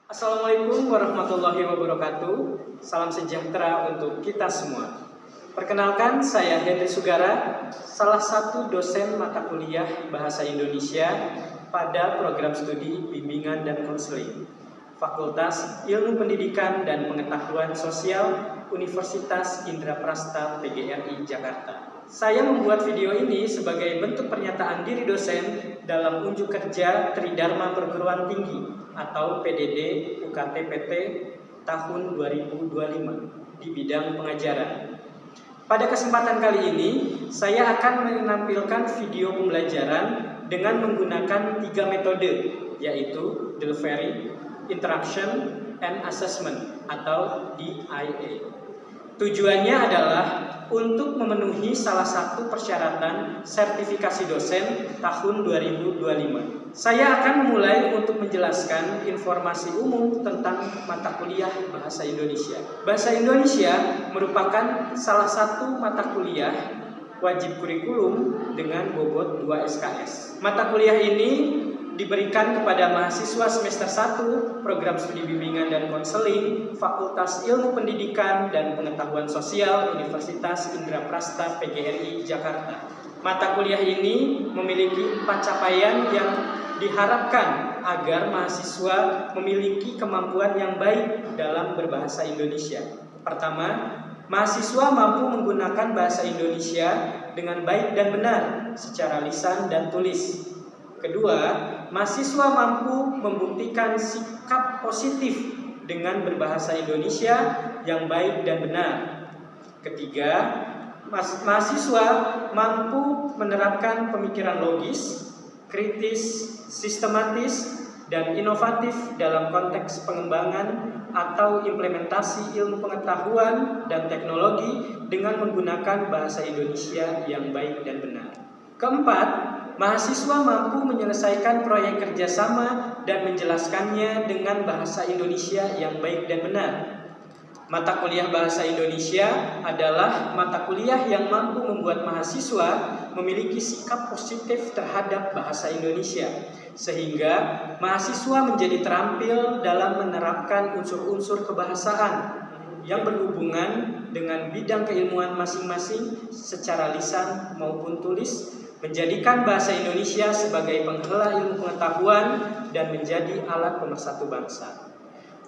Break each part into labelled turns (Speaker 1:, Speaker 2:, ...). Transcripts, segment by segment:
Speaker 1: Assalamualaikum warahmatullahi wabarakatuh. Salam sejahtera untuk kita semua. Perkenalkan, saya Henry Sugara, salah satu dosen mata kuliah Bahasa Indonesia pada program studi Bimbingan dan Konseling Fakultas Ilmu Pendidikan dan Pengetahuan Sosial Universitas Indraprasta PGRI Jakarta. Saya membuat video ini sebagai bentuk pernyataan diri dosen dalam unjuk kerja Tridharma Perguruan Tinggi atau PDD UKT PT tahun 2025 di bidang pengajaran. Pada kesempatan kali ini, saya akan menampilkan video pembelajaran dengan menggunakan 3 metode, yaitu delivery, interaction, and assessment atau DIA. Tujuannya adalah untuk memenuhi salah satu persyaratan sertifikasi dosen tahun 2025. Saya akan memulai untuk menjelaskan informasi umum tentang mata kuliah Bahasa Indonesia. Bahasa Indonesia merupakan salah satu mata kuliah wajib kurikulum dengan bobot 2 SKS. Mata kuliah ini diberikan kepada mahasiswa semester 1 program studi bimbingan dan konseling Fakultas Ilmu Pendidikan dan Pengetahuan Sosial Universitas Indraprasta PGRI Jakarta. Mata kuliah ini memiliki 4 capaian yang diharapkan agar mahasiswa memiliki kemampuan yang baik dalam berbahasa Indonesia. Pertama, mahasiswa mampu menggunakan bahasa Indonesia dengan baik dan benar secara lisan dan tulis. Kedua, mahasiswa mampu membuktikan sikap positif dengan berbahasa Indonesia yang baik dan benar. Ketiga, mahasiswa mampu menerapkan pemikiran logis, kritis, sistematis, dan inovatif dalam konteks pengembangan atau implementasi ilmu pengetahuan dan teknologi dengan menggunakan bahasa Indonesia yang baik dan benar. Keempat, mahasiswa mampu menyelesaikan proyek kerjasama dan menjelaskannya dengan bahasa Indonesia yang baik dan benar. Mata kuliah Bahasa Indonesia adalah mata kuliah yang mampu membuat mahasiswa memiliki sikap positif terhadap bahasa Indonesia, sehingga mahasiswa menjadi terampil dalam menerapkan unsur-unsur kebahasaan yang berhubungan dengan bidang keilmuan masing-masing secara lisan maupun tulis, menjadikan bahasa Indonesia sebagai penghela ilmu pengetahuan dan menjadi alat pemersatu bangsa.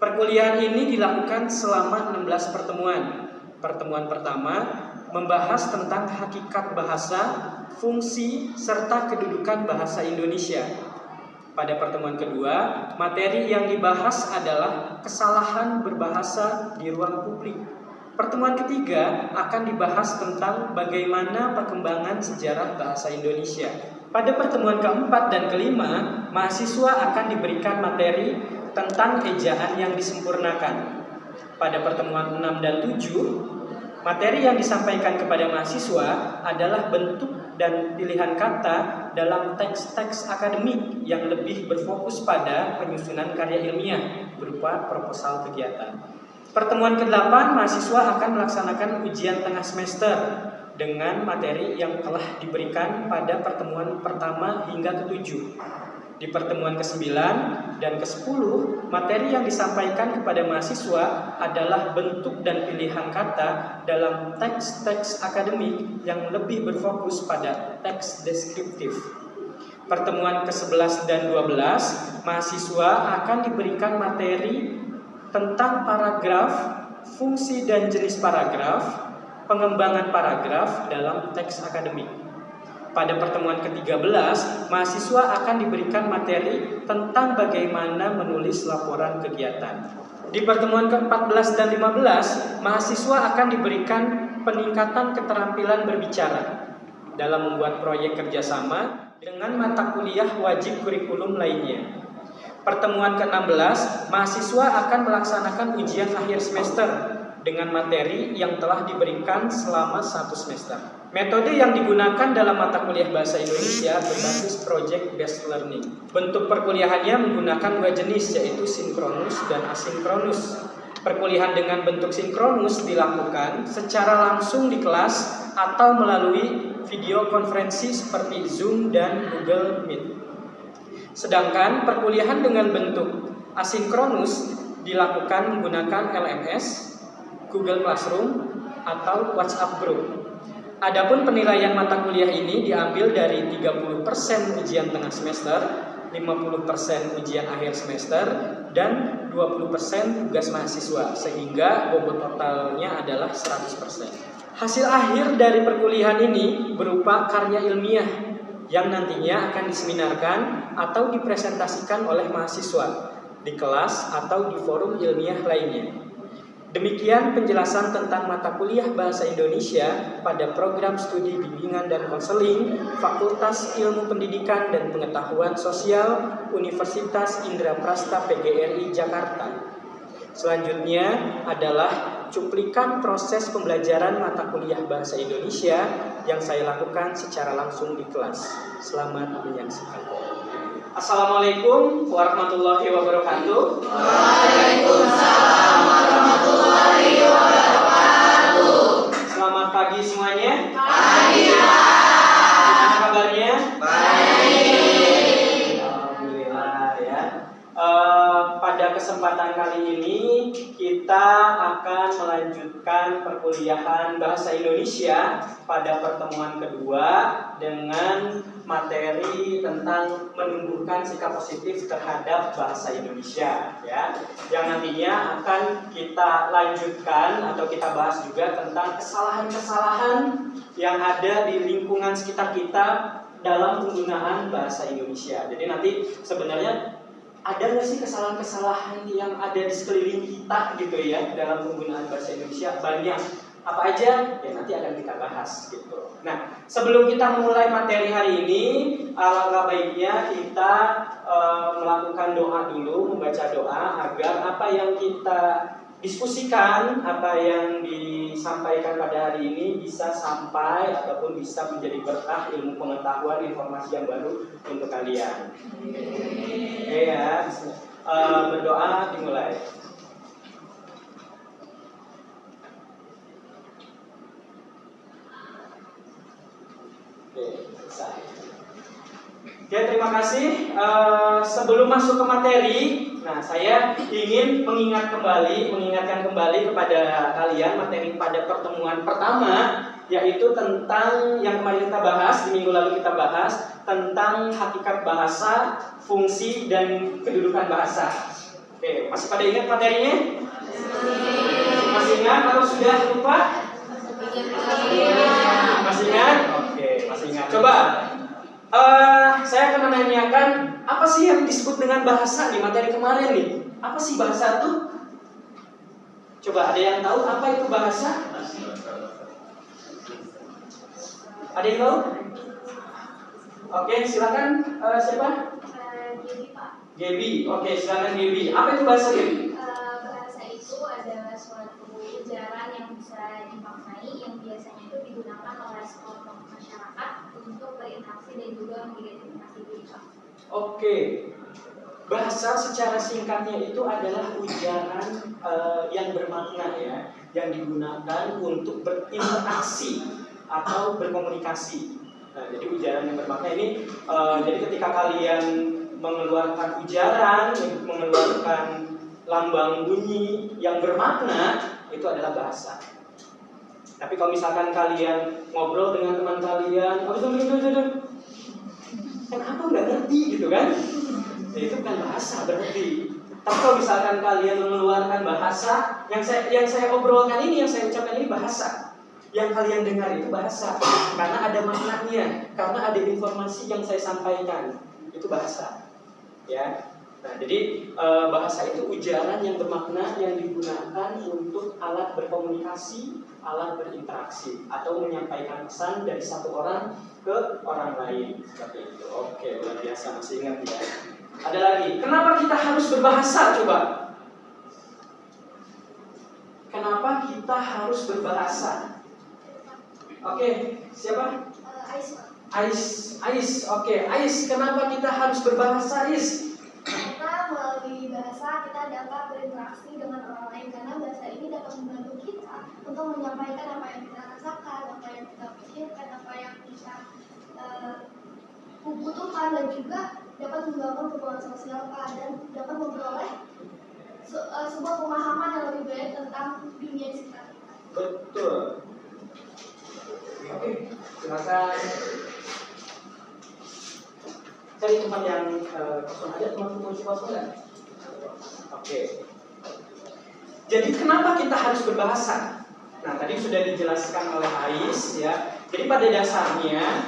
Speaker 1: Perkuliahan ini dilakukan selama 16 pertemuan. Pertemuan pertama membahas tentang hakikat bahasa, fungsi, serta kedudukan bahasa Indonesia. Pada pertemuan kedua, materi yang dibahas adalah kesalahan berbahasa di ruang publik. Pertemuan ketiga akan dibahas tentang bagaimana perkembangan sejarah bahasa Indonesia. Pada pertemuan keempat dan kelima, mahasiswa akan diberikan materi tentang ejaan yang disempurnakan. Pada pertemuan 6 dan 7, materi yang disampaikan kepada mahasiswa adalah bentuk dan pilihan kata dalam teks-teks akademik yang lebih berfokus pada penyusunan karya ilmiah berupa proposal kegiatan. Pertemuan ke-8, mahasiswa akan melaksanakan ujian tengah semester dengan materi yang telah diberikan pada pertemuan pertama hingga ke-7. Di pertemuan ke-9 dan ke-10, materi yang disampaikan kepada mahasiswa adalah bentuk dan pilihan kata dalam teks-teks akademik yang lebih berfokus pada teks deskriptif. Pertemuan ke-11 dan 12, mahasiswa akan diberikan materi tentang paragraf, fungsi dan jenis paragraf, pengembangan paragraf dalam teks akademik. Pada pertemuan ke-13, mahasiswa akan diberikan materi tentang bagaimana menulis laporan kegiatan. Di pertemuan ke-14 dan 15, mahasiswa akan diberikan peningkatan keterampilan berbicara dalam membuat proyek kerjasama dengan mata kuliah wajib kurikulum lainnya. Pertemuan ke-16, mahasiswa akan melaksanakan ujian akhir semester dengan materi yang telah diberikan selama 1 semester. Metode yang digunakan dalam mata kuliah Bahasa Indonesia berbasis Project Based Learning. Bentuk perkuliahannya menggunakan 2 jenis, yaitu sinkronus dan asinkronus. Perkuliahan dengan bentuk sinkronus dilakukan secara langsung di kelas atau melalui video konferensi seperti Zoom dan Google Meet. Sedangkan perkuliahan dengan bentuk Asinkronus dilakukan menggunakan LMS, Google Classroom, atau WhatsApp Group. Adapun penilaian mata kuliah ini diambil dari 30% ujian tengah semester, 50% ujian akhir semester, dan 20% tugas mahasiswa, sehingga bobot totalnya adalah 100%. Hasil akhir dari perkuliahan ini berupa karya ilmiah yang nantinya akan diseminarkan atau dipresentasikan oleh mahasiswa di kelas atau di forum ilmiah lainnya. Demikian penjelasan tentang mata kuliah Bahasa Indonesia pada program studi bimbingan dan konseling Fakultas Ilmu Pendidikan dan Pengetahuan Sosial Universitas Indraprasta PGRI Jakarta. Selanjutnya adalah cuplikan proses pembelajaran mata kuliah Bahasa Indonesia yang saya lakukan secara langsung di kelas. Selamat menyaksikan. Assalamualaikum warahmatullahi wabarakatuh.
Speaker 2: Waalaikumsalam warahmatullahi wabarakatuh.
Speaker 1: Selamat pagi semuanya.
Speaker 2: Pagi, Pak.
Speaker 1: Gimana kabarnya?
Speaker 2: Baik.
Speaker 1: Alhamdulillah ya. Pada kesempatan kali ini kita akan melanjutkan perkuliahan Bahasa Indonesia pada pertemuan kedua dengan materi tentang menumbuhkan sikap positif terhadap bahasa Indonesia ya. Yang nantinya akan kita lanjutkan atau kita bahas juga tentang kesalahan-kesalahan yang ada di lingkungan sekitar kita dalam penggunaan bahasa Indonesia. Jadi nanti sebenarnya ada nggak sih kesalahan-kesalahan yang ada di sekeliling kita gitu ya dalam penggunaan bahasa Indonesia? Banyak. Apa aja? Ya nanti akan kita bahas gitu. Nah, sebelum kita memulai materi hari ini, alangkah baiknya kita melakukan doa dulu, membaca doa agar apa yang kita diskusikan, apa yang disampaikan pada hari ini bisa sampai ataupun bisa menjadi berkah ilmu pengetahuan, informasi yang baru untuk kalian. Oke ya, berdoa dimulai. Oke, selesai. Oke, terima kasih. Sebelum masuk ke materi, nah saya ingin mengingatkan kembali kepada kalian materi pada pertemuan pertama, yaitu tentang yang kemarin kita bahas, di minggu lalu kita bahas tentang hakikat bahasa, fungsi, dan kedudukan bahasa. Oke, masih pada ingat materinya? Masih ingat atau sudah lupa? Masih ingat? Oke, masih ingat. Coba saya akan menanyakan apa sih yang disebut dengan bahasa di materi kemarin nih? Apa sih bahasa itu? Coba ada yang tahu apa itu bahasa? Ada yang tahu? Oke, silakan siapa?
Speaker 3: Gaby, Pak.
Speaker 1: Gaby. Oke, silakan Gaby. Apa itu bahasa, Gaby?
Speaker 3: Bahasa itu adalah suatu ujaran yang bisa dimaknai yang biasanya itu digunakan oleh sekelompok masyarakat untuk berinteraksi dan juga mengidentifikasi diri, Pak.
Speaker 1: Oke. Bahasa secara singkatnya itu adalah ujaran yang bermakna ya, yang digunakan untuk berinteraksi atau berkomunikasi. Nah, jadi ujaran yang bermakna ini, jadi ketika kalian mengeluarkan ujaran, mengeluarkan lambang bunyi yang bermakna, itu adalah bahasa. Tapi kalau misalkan kalian ngobrol dengan teman kalian, oh itu, kenapa nggak ngerti gitu kan? Ya, itu bukan bahasa berarti. Tapi kalau misalkan kalian mengeluarkan bahasa, yang saya obrolkan ini, yang saya ucapkan ini bahasa. Yang kalian dengar itu bahasa, karena ada maknanya, karena ada informasi yang saya sampaikan, itu bahasa. Ya, nah jadi bahasa itu ujaran yang bermakna yang digunakan untuk alat berkomunikasi, alat berinteraksi, atau menyampaikan pesan dari satu orang ke orang lain seperti itu. Oke, luar biasa, masih ingat ya. Ada lagi, kenapa kita harus berbahasa coba? Kenapa kita harus berbahasa? Oke, siapa? Ais. Oke, Ais, kenapa kita harus berbahasa, Ais?
Speaker 3: Karena melalui bahasa kita dapat berinteraksi dengan orang lain, karena bahasa ini dapat membantu kita untuk menyampaikan apa yang kita rasakan, apa yang kita pikirkan, apa yang kita butuhkan, dan juga dapat membangun hubungan sosial dan dapat memperoleh sebuah pemahaman yang lebih baik tentang dunia di sekitar kita.
Speaker 1: Betul. Oke, silakan. Cari tempat yang kosong aja, teman-teman kosong nggak? Oke. Jadi kenapa kita harus berbahasa? Nah, tadi sudah dijelaskan oleh Ais ya. Jadi pada dasarnya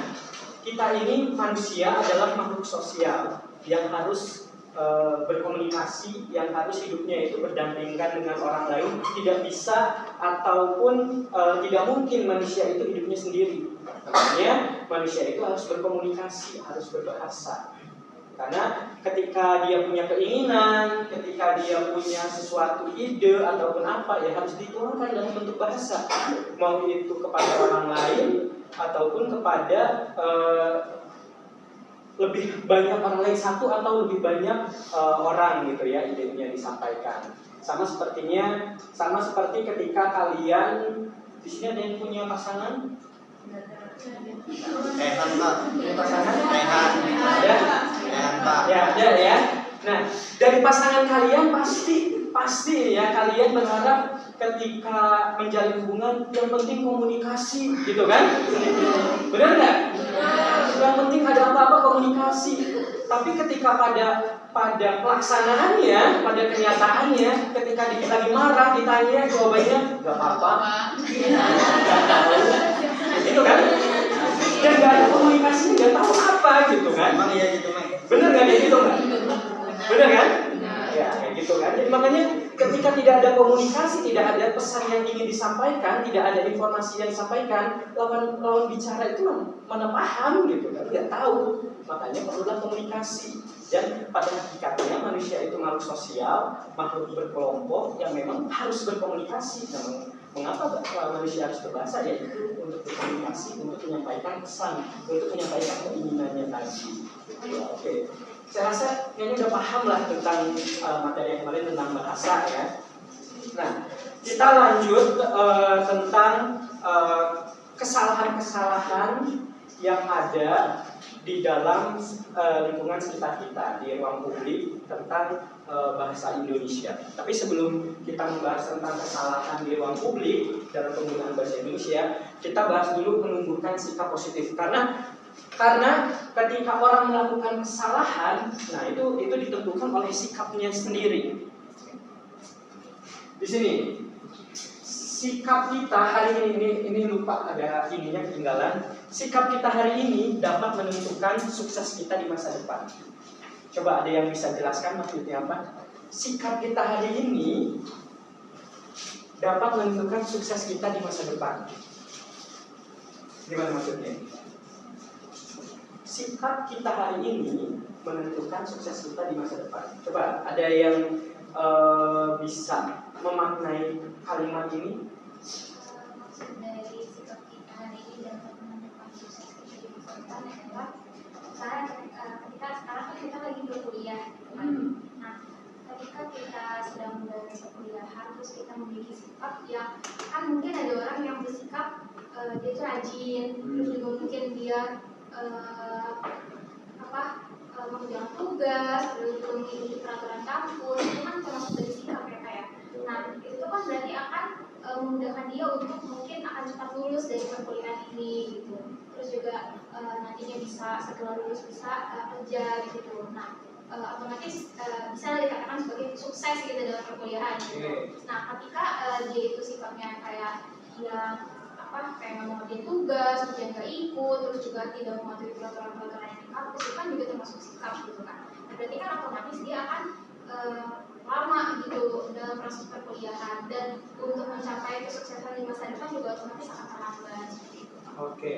Speaker 1: kita ini manusia adalah makhluk sosial yang harus berkomunikasi, yang harus hidupnya itu berdampingan dengan orang lain. Tidak bisa ataupun tidak mungkin manusia itu hidupnya sendiri. Makanya manusia itu harus berkomunikasi, harus berbahasa. Karena ketika dia punya keinginan, ketika dia punya sesuatu ide ataupun apa, ya harus dituangkan dalam bentuk bahasa. Mau itu kepada orang lain ataupun kepada lebih banyak orang lain satu atau lebih banyak orang gitu ya, idenya disampaikan. Sama seperti ketika kalian di sini ada yang punya pasangan?
Speaker 2: Pak.
Speaker 1: Punya pasangan?
Speaker 2: Rehan.
Speaker 1: Ada?
Speaker 2: Rehan, Pak.
Speaker 1: Ya, ada ya. Nah, dari pasangan kalian pasti ya kalian berharap ketika menjalin hubungan yang penting komunikasi, gitu kan? Benar nggak? Yang penting ada apa-apa komunikasi. Tapi ketika pada pelaksanaannya, pada kenyataannya, ketika lagi marah ditanya jawabannya nggak apa-apa, nggak tahu, gitu kan? Dan nggak ada komunikasi, nggak tahu apa, gitu kan?
Speaker 2: Emang iya gitu, Mek.
Speaker 1: Bener nggak kayak gitu nggak? Bener kan? Ya kayak gitu kan. Jadi makanya ketika tidak ada komunikasi, tidak ada pesan yang ingin disampaikan, tidak ada informasi yang disampaikan, lawan bicara itu mana paham gitu kan? Nggak tahu. Makanya perlulah komunikasi. Dan pada hakikatnya manusia itu makhluk sosial, makhluk berkelompok yang memang harus berkomunikasi. Nah, mengapa manusia harus berbahasa? Yaitu untuk berkomunikasi, untuk menyampaikan pesan, untuk menyampaikan keinginannya tadi. Oke. Saya rasa ini udah paham lah tentang materi yang kemarin tentang bahasa ya. Nah, kita lanjut tentang kesalahan-kesalahan yang ada di dalam lingkungan sekitar kita, di ruang publik tentang bahasa Indonesia. Tapi sebelum kita membahas tentang kesalahan di ruang publik dalam penggunaan bahasa Indonesia, kita bahas dulu menumbuhkan sikap positif. Karena ketika orang melakukan kesalahan, nah itu ditentukan oleh sikapnya sendiri. Di sini sikap kita hari ini lupa ada ininya ketinggalan. Sikap kita hari ini dapat menentukan sukses kita di masa depan. Coba ada yang bisa jelaskan maksudnya apa? Sikap kita hari ini dapat menentukan sukses kita di masa depan. Gimana maksudnya? Sikap kita hari ini menentukan sukses kita di masa depan. Coba ada yang bisa memaknai kalimat ini?
Speaker 3: Dari sikap kita hari ini dapat menentukan sukses kita di masa depan adalah sekarang kan kita lagi berkuliah, kan? Nah, ketika kita sedang menjalani perkuliahan, terus kita memiliki sikap yang kan mungkin ada orang yang bersikap dia itu rajin, terus juga mungkin dia mengerjakan tugas, terus juga mengikuti peraturan kampus, itu kan termasuk dari sikap ya kayak. Nah, itu kan berarti akan memudahkan dia untuk mungkin akan cepat lulus dari perkuliahan ini gitu. Terus juga nantinya bisa setelah lulus bisa kerja gitu. Nah, otomatis bisa dikatakan sebagai sukses gitu dalam perkuliahan gitu. Nah, ketika dia itu sifatnya kayak dia kayak nggak mau ngerjain tugas, kerjaan nggak ikut, terus juga tidak mematuhi peraturan-peraturan yang di kampus, itu kan juga termasuk sikap gitu kan. Nah, berarti kan otomatis dia akan lama gitu dalam proses perkuliahan, dan untuk mencapai kesuksesan di masa depan juga otomatis akan terhambat.
Speaker 1: Oke.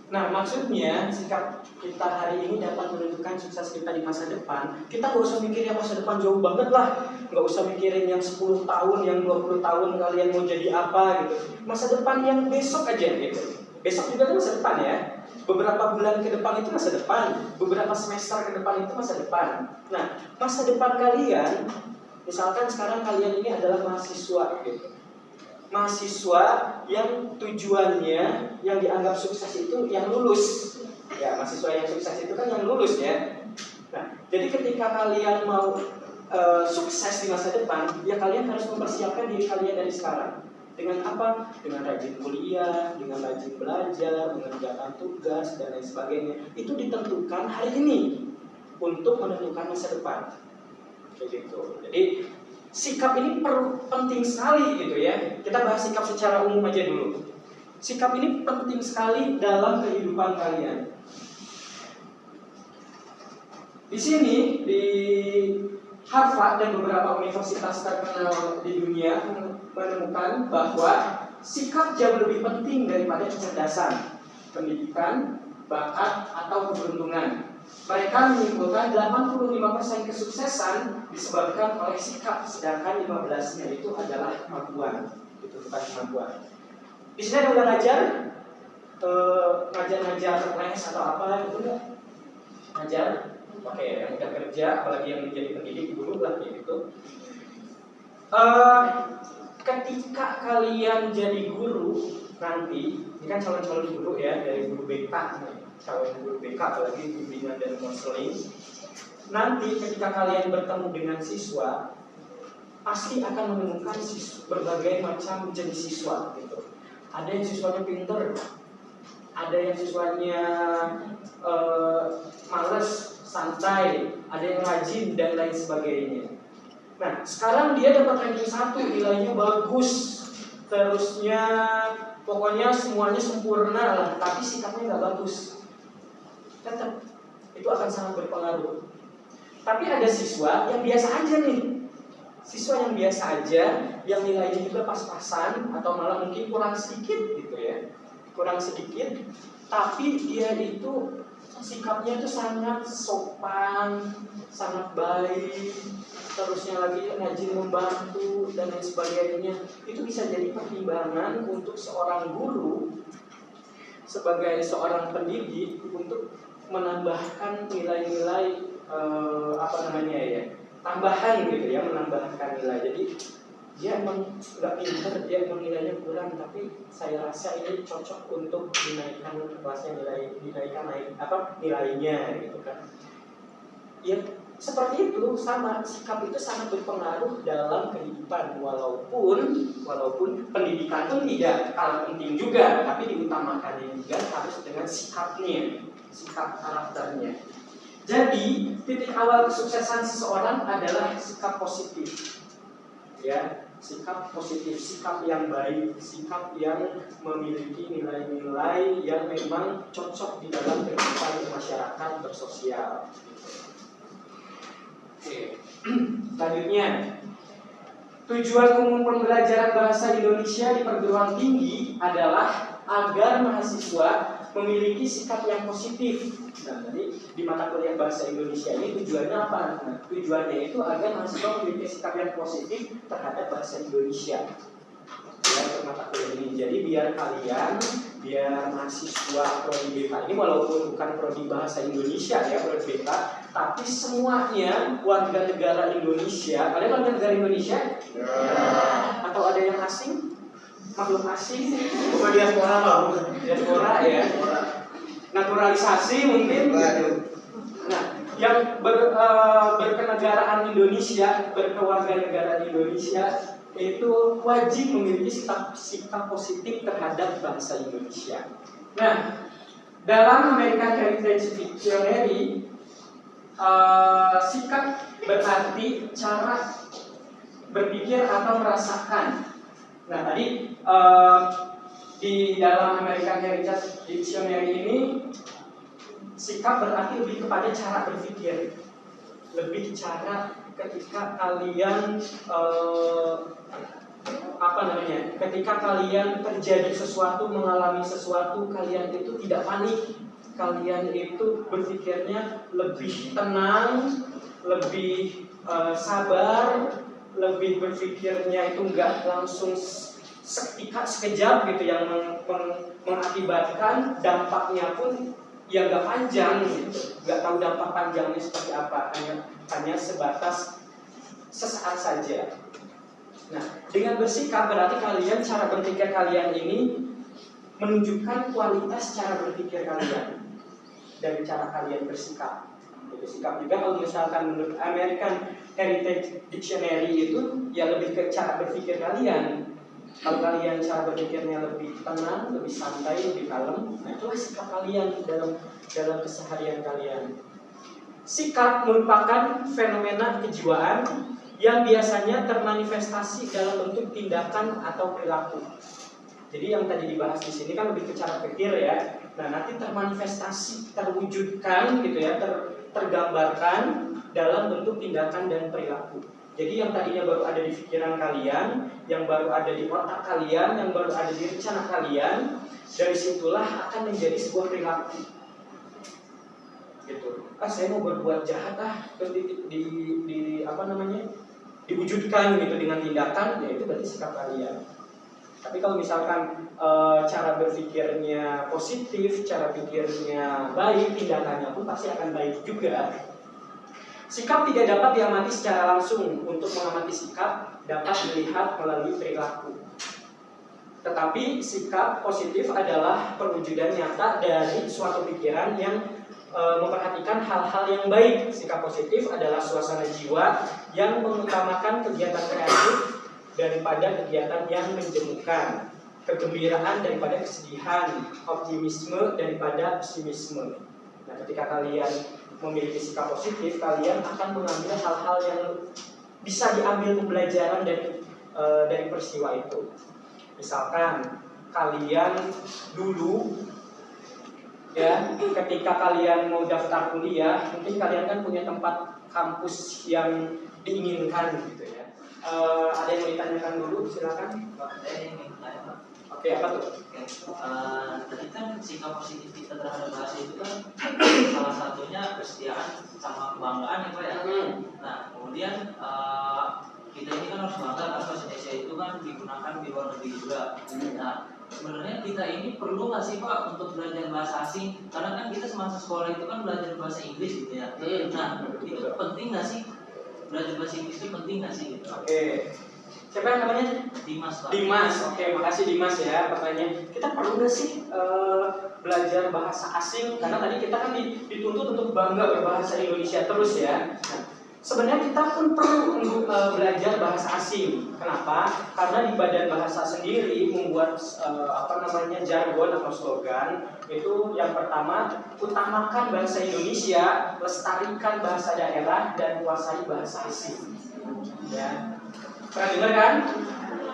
Speaker 1: Nah, maksudnya sikap kita hari ini dapat menentukan sukses kita di masa depan. Kita nggak usah mikirin yang masa depan jauh banget lah. Nggak usah mikirin yang 10 tahun, yang 20 tahun kalian mau jadi apa gitu. Masa depan yang besok aja gitu. Besok juga kan masa depan ya. Beberapa bulan ke depan itu masa depan. Beberapa semester ke depan itu masa depan. Nah, masa depan kalian, misalkan sekarang kalian ini adalah mahasiswa gitu. Mahasiswa yang tujuannya yang dianggap sukses itu yang lulus. Ya, mahasiswa yang sukses itu kan yang lulus ya. Nah, jadi ketika kalian mau sukses di masa depan, ya kalian harus mempersiapkan diri kalian dari sekarang. Dengan apa? Dengan rajin kuliah, dengan rajin belajar, mengerjakan tugas, dan lain sebagainya. Itu ditentukan hari ini untuk menentukan masa depan. Kayak gitu. Jadi sikap ini penting sekali gitu ya. Kita bahas sikap secara umum aja dulu. Sikap ini penting sekali dalam kehidupan kalian. Di sini di Harvard dan beberapa universitas terkenal di dunia menemukan bahwa sikap jauh lebih penting daripada kecerdasan, pendidikan, bakat, atau keberuntungan. Mereka menyimpulkan 85% kesuksesan disebabkan oleh sikap, sedangkan 15-nya itu adalah kemampuan. Itu bukan kemampuan. Di sini ada udah ngajar les atau apa gitu enggak? Ngajar, pakai yang udah kerja, apalagi yang menjadi pendidik guru lah gitu. Ketika kalian jadi guru nanti, ini kan calon-calon guru ya, dari guru BK, calon guru BK apalagi bimbingan dan konseling. Nanti ketika kalian bertemu dengan siswa, pasti akan menemukan berbagai macam jenis siswa gitu. Ada yang siswanya pinter, ada yang siswanya males, santai, ada yang rajin dan lain sebagainya. Nah, sekarang dia dapat ranking 1, nilainya bagus, terusnya pokoknya semuanya sempurna lah, tapi sikapnya nggak bagus. Tetap itu akan sangat berpengaruh. Tapi ada siswa yang biasa aja nih, siswa yang biasa aja, yang nilainya juga pas-pasan atau malah mungkin kurang sedikit gitu ya, kurang sedikit, tapi dia itu sikapnya itu sangat sopan, sangat baik, terusnya lagi rajin membantu dan lain sebagainya. Itu bisa jadi pertimbangan untuk seorang guru sebagai seorang pendidik untuk menambahkan nilai-nilai tambahan gitu ya, menambahkan nilai. Jadi dia emang nggak pinter, dia emang nilainya kurang, tapi saya rasa ini cocok untuk dinaikkan kelasnya, nilainya gitu kan. Ya seperti itu, sama sikap itu sangat berpengaruh dalam kehidupan, walaupun pendidikan pun tidak kalah penting juga, tapi diutamakannya juga harus dengan sikapnya, sikap karakternya. Jadi titik awal kesuksesan seseorang adalah sikap positif, ya, sikap positif, sikap yang baik, sikap yang memiliki nilai-nilai yang memang cocok di dalam kehidupan masyarakat bersosial. Oke. Selanjutnya, tujuan umum pembelajaran bahasa Indonesia di perguruan tinggi adalah agar mahasiswa memiliki sikap yang positif. Nah, tadi di mata kuliah bahasa Indonesia ini tujuannya apa? Nah, tujuannya itu agar mahasiswa memiliki sikap yang positif terhadap bahasa Indonesia. Ya, untuk mata kuliah ini. Jadi biar mahasiswa prodi BK ini, walaupun bukan prodi bahasa Indonesia ya, prodi BK, tapi semuanya warga negara Indonesia. Kalian warga negara Indonesia? Ya. Atau ada yang asing? Makhluk asing?
Speaker 4: Bukan diaspora lah,
Speaker 1: diaspora ya. Naturalisasi mungkin. Nah, yang berkenegaraan Indonesia, berkewarganegaraan Indonesia itu wajib memiliki sikap positif terhadap bahasa Indonesia. Nah, dalam American Heritage Dictionary, sikap berarti cara berpikir atau merasakan. Nah, tadi di dalam American Heritage Dictionary ini, sikap berarti lebih kepada cara berpikir, lebih cara ketika kalian ketika kalian terjadi sesuatu, mengalami sesuatu, kalian itu tidak panik, kalian itu berpikirnya lebih tenang, lebih sabar, lebih berpikirnya itu nggak langsung seketika, sekejap gitu, yang mengakibatkan dampaknya pun ya nggak panjang gitu, nggak tahu dampak panjangnya seperti apa, hanya sebatas sesaat saja. Nah, dengan bersikap berarti cara berpikir kalian ini menunjukkan kualitas cara berpikir kalian dari cara kalian bersikap. Itu sikap juga kalau misalkan menurut American Heritage Dictionary itu ya lebih ke cara berpikir kalian. Kalau kalian cara berpikirnya lebih tenang, lebih santai, lebih kalem, nah itulah sikap kalian dalam keseharian kalian. Sikap merupakan fenomena kejiwaan yang biasanya termanifestasi dalam bentuk tindakan atau perilaku. Jadi yang tadi dibahas di sini kan lebih ke cara pikir ya. Nah, nanti termanifestasi, terwujudkan gitu ya, tergambarkan dalam bentuk tindakan dan perilaku. Jadi yang tadinya baru ada di pikiran kalian, yang baru ada di otak kalian, yang baru ada di rencana kalian, dari situlah akan menjadi sebuah perilaku. Gitu. Saya mau berbuat jahat terus diwujudkan gitu dengan tindakan, ya itu berarti sikap kalian. Tapi kalau misalkan cara berpikirnya positif, cara pikirnya baik, tindakannya pun pasti akan baik juga. Sikap tidak dapat diamati secara langsung. Untuk mengamati sikap dapat dilihat melalui perilaku. Tetapi sikap positif adalah perwujudan nyata dari suatu pikiran yang memperhatikan hal-hal yang baik. Sikap positif adalah suasana jiwa yang mengutamakan kegiatan kreatif daripada kegiatan yang menjemukan, kegembiraan daripada kesedihan, optimisme daripada pesimisme. Nah, ketika kalian memiliki sikap positif, kalian akan mengambil hal-hal yang bisa diambil pembelajaran dari peristiwa itu. Misalkan kalian dulu ya, ketika kalian mau daftar kuliah, mungkin kalian kan punya tempat kampus yang diinginkan gitu ya. Ada yang mau ditanyakan dulu, silakan.
Speaker 4: Ada yang ingin tanya, Pak.
Speaker 1: Oke, apa tuh?
Speaker 4: Tadi kan sikap positif kita terhadap bahasa itu kan salah satunya kesetiaan sama kebanggaan ya Pak ya. Nah kemudian kita ini kan harus bangga karena bahasa Indonesia itu kan digunakan di luar negeri juga. Nah sebenarnya kita ini perlu nggak sih Pak untuk belajar bahasa asing? Karena kan kita semasa sekolah itu kan belajar bahasa Inggris gitu ya. Nah itu penting nggak sih? Belajar bahasa Inggris itu penting nggak sih gitu?
Speaker 1: Oke. Siapa yang namanya?
Speaker 4: Dimas Pak.
Speaker 1: Dimas, oke, makasih Dimas ya pertanyaannya. Kita perlu nggak sih belajar bahasa asing? Karena tadi kita kan dituntut untuk bangga berbahasa Indonesia terus ya. Nah, sebenarnya kita pun perlu untuk belajar bahasa asing. Kenapa? Karena di Badan Bahasa sendiri membuat jargon atau slogan. Itu yang pertama, utamakan bahasa Indonesia, lestarikan bahasa daerah, dan kuasai bahasa asing. Ya. Pernah dengar kan?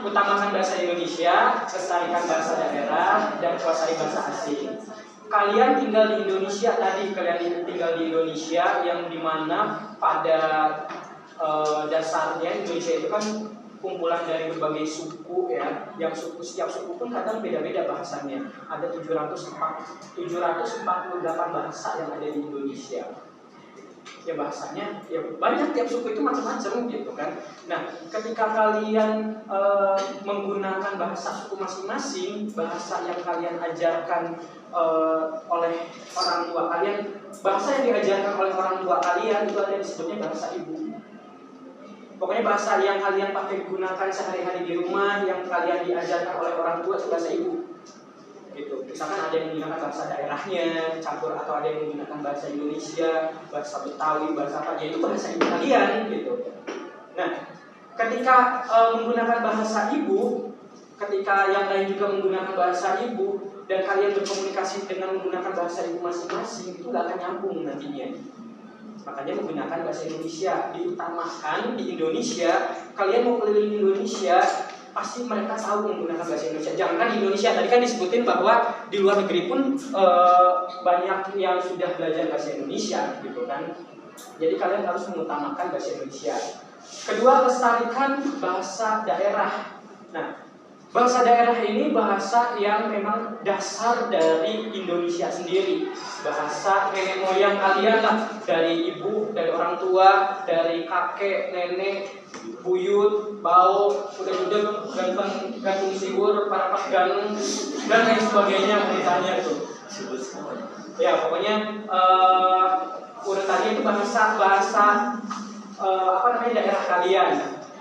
Speaker 1: Utamakan bahasa Indonesia, lestarikan bahasa daerah, dan kuasai bahasa asing. Kalian tinggal di Indonesia yang dimana pada dasarnya Indonesia itu kan kumpulan dari berbagai suku ya. Yang setiap suku pun kadang beda-beda bahasanya. Ada 748 bahasa yang ada di Indonesia. Ya bahasanya ya banyak, tiap suku itu macam-macam gitu kan. Nah, ketika kalian menggunakan bahasa suku masing-masing, bahasa yang kalian ajarkan oleh orang tua kalian, bahasa yang diajarkan oleh orang tua kalian itu ada disebutnya bahasa ibu. Pokoknya bahasa yang kalian pakai gunakan sehari-hari di rumah, yang kalian diajarkan oleh orang tua itu bahasa ibu. Gitu. Misalkan ada yang menggunakan bahasa daerahnya campur, atau ada yang menggunakan bahasa Indonesia, bahasa Betawi, bahasa apa, ya itu bahasa ibu kalian gitu. Nah, ketika menggunakan bahasa ibu, ketika yang lain juga menggunakan bahasa ibu, dan kalian berkomunikasi dengan menggunakan bahasa ibu masing-masing, itu nggak akan nyambung nantinya. Makanya menggunakan bahasa Indonesia diutamakan di Indonesia. Kalian mau keliling Indonesia, pasti mereka tahu menggunakan bahasa Indonesia. Jangan di Indonesia, tadi kan disebutin bahwa di luar negeri pun banyak yang sudah belajar bahasa Indonesia gitu kan. Jadi kalian harus mengutamakan bahasa Indonesia. Kedua, lestarikan bahasa daerah. Nah, bahasa daerah ini bahasa yang memang dasar dari Indonesia sendiri. Bahasa nenek moyang kalian lah, dari ibu, dari orang tua, dari kakek, nenek, buyut, bau, udah gantung siwur, parapat gantung, dan lain sebagainya beritanya itu. Ya pokoknya urutannya itu bahasa daerah kalian.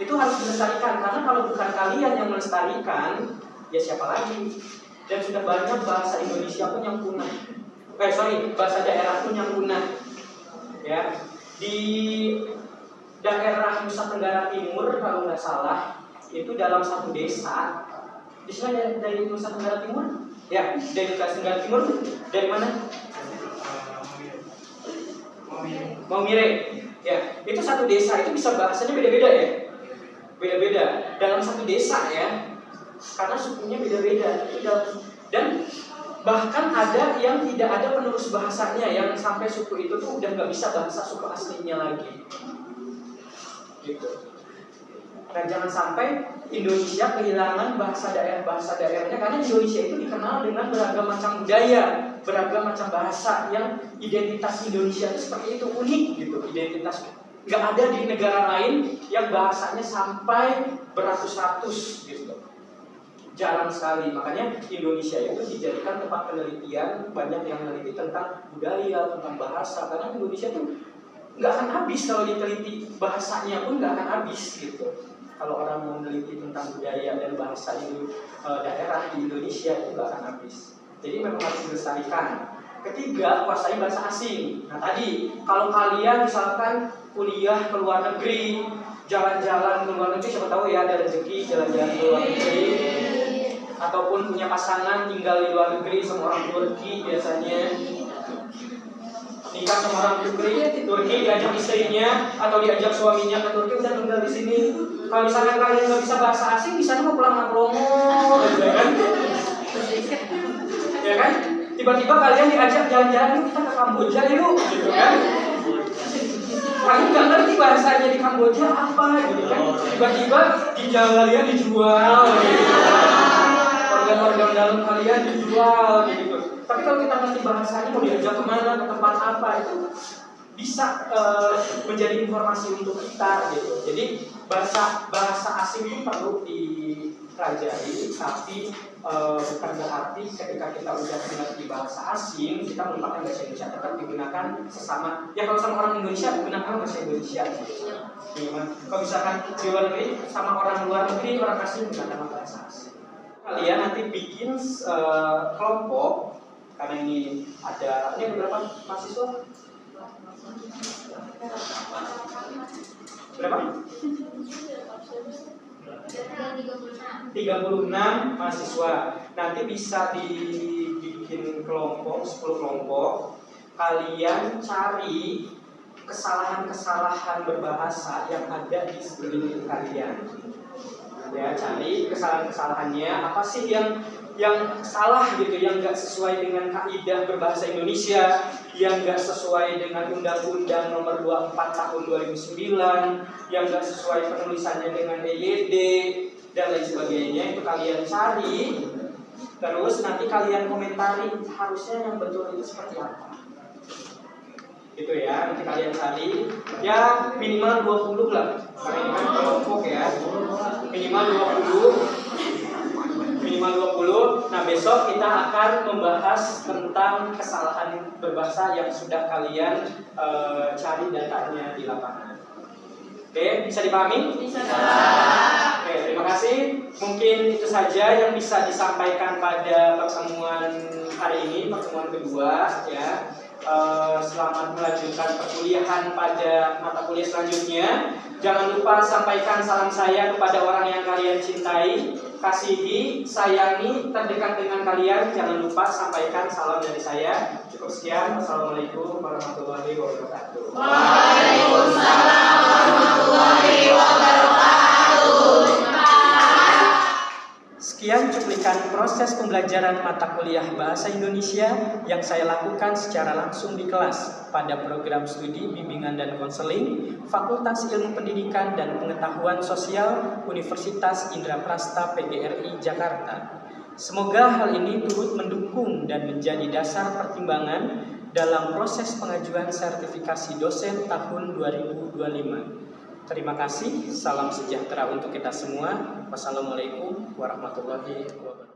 Speaker 1: Itu harus dilestarikan, karena kalau bukan kalian yang melestarikan, ya siapa lagi? Dan sudah banyak bahasa Indonesia pun yang punah. Bahasa daerah pun yang punah. ya. Di daerah Nusa Tenggara Timur kalau nggak salah itu dalam satu desa. Di sini ada dari Nusa Tenggara Timur? Ya, dari Nusa Tenggara Timur. Dari mana? Maumere. Ya, itu satu desa itu bisa bahasanya beda-beda ya. Beda-beda dalam satu desa ya. Karena sukunya beda-beda. Dan bahkan ada yang tidak ada penerus bahasanya, yang sampai suku itu tuh udah nggak bisa bahasa suku aslinya lagi gitu. Nah, jangan sampai Indonesia kehilangan bahasa daerahnya, karena Indonesia itu dikenal dengan beragam macam budaya, beragam macam bahasa, yang identitas Indonesia itu seperti itu, unik gitu identitas. Nggak ada di negara lain yang bahasanya sampai beratus-ratus gitu. Jarang sekali, makanya Indonesia itu dijadikan tempat penelitian, banyak yang meneliti tentang budaya, tentang bahasa, karena Indonesia itu nggak akan habis kalau diteliti, bahasanya pun nggak akan habis gitu. Kalau orang mau meneliti tentang budaya dan bahasa itu daerah di Indonesia itu nggak akan habis. Jadi memang harus dilestarikan. Ketiga, kuasai bahasa asing. Nah tadi, kalau kalian misalkan kuliah ke luar negeri, jalan-jalan ke luar negeri, siapa tahu ya ada rezeki jalan-jalan ke luar negeri, ataupun punya pasangan tinggal di luar negeri sama orang Turki, biasanya nikah sama orang Turki diajak istrinya atau diajak suaminya ke Turki, udah tinggal di sini. Kalau misalkan kalian nggak bisa bahasa asing, di sana mau pulang ngapelongo, ya kan? Ya kan? Tiba-tiba kalian diajak jalan-jalan, yuk kita ke Kamboja yuk, gitu kan? Kalian nggak ngerti bahasanya di Kamboja apa, gitu kan? Tiba-tiba ginjal kalian dijual, gitu kan? Organ-organ dalam kalian dijual, gitu. Tapi kalau kita ngerti bahasanya, mau diajak kemana, ke tempat apa, itu bisa menjadi informasi untuk kita, gitu. Jadi bahasa asing itu perlu dipelajari, tapi bukan berarti ketika kita udah mengerti bahasa asing kita melupakan bahasa Indonesia. Tetap digunakan sesama. Ya kalau sama orang Indonesia gunakan bahasa Indonesia. Kalau misalkan di luar negeri sama orang luar negeri, orang asing gunakan bahasa asing. Kalian nanti bikin kelompok, karena ini ada berapa mahasiswa? Berapa? 36 mahasiswa. Nanti bisa dibikin kelompok, 10 kelompok. Kalian cari kesalahan-kesalahan berbahasa yang ada di sekeliling kalian. Ya, cari kesalahan-kesalahannya, apa sih yang salah gitu, yang nggak sesuai dengan kaidah berbahasa Indonesia, yang nggak sesuai dengan Undang-Undang Nomor 24 Tahun 2009, yang nggak sesuai penulisannya dengan EYD dan lain sebagainya. Itu kalian cari, terus nanti kalian komentari harusnya yang betul itu seperti apa. Gitu ya, nanti kalian cari ya minimal 20 lah, karena ini kan kelompok ya, minimal 20. Nah besok kita akan membahas tentang kesalahan berbahasa yang sudah kalian cari datanya di lapangan. Oke, bisa dipahami? Bisa. Oke, terima kasih. Mungkin itu saja yang bisa disampaikan pada pertemuan hari ini, pertemuan kedua ya. Selamat melanjutkan perkuliahan pada mata kuliah selanjutnya. Jangan lupa sampaikan salam saya kepada orang yang kalian cintai, kasihi, sayangi, terdekat dengan kalian. Jangan lupa sampaikan salam dari saya. Cukup sekian. Wassalamualaikum warahmatullahi wabarakatuh.
Speaker 2: Waalaikumsalam warahmatullahi wabarakatuh.
Speaker 1: Sekian cuplikan proses pembelajaran mata kuliah Bahasa Indonesia yang saya lakukan secara langsung di kelas pada program studi bimbingan dan konseling Fakultas Ilmu Pendidikan dan Pengetahuan Sosial Universitas Indraprasta PGRI Jakarta. Semoga hal ini turut mendukung dan menjadi dasar pertimbangan dalam proses pengajuan sertifikasi dosen tahun 2025. Terima kasih, salam sejahtera untuk kita semua. Wassalamualaikum warahmatullahi wabarakatuh.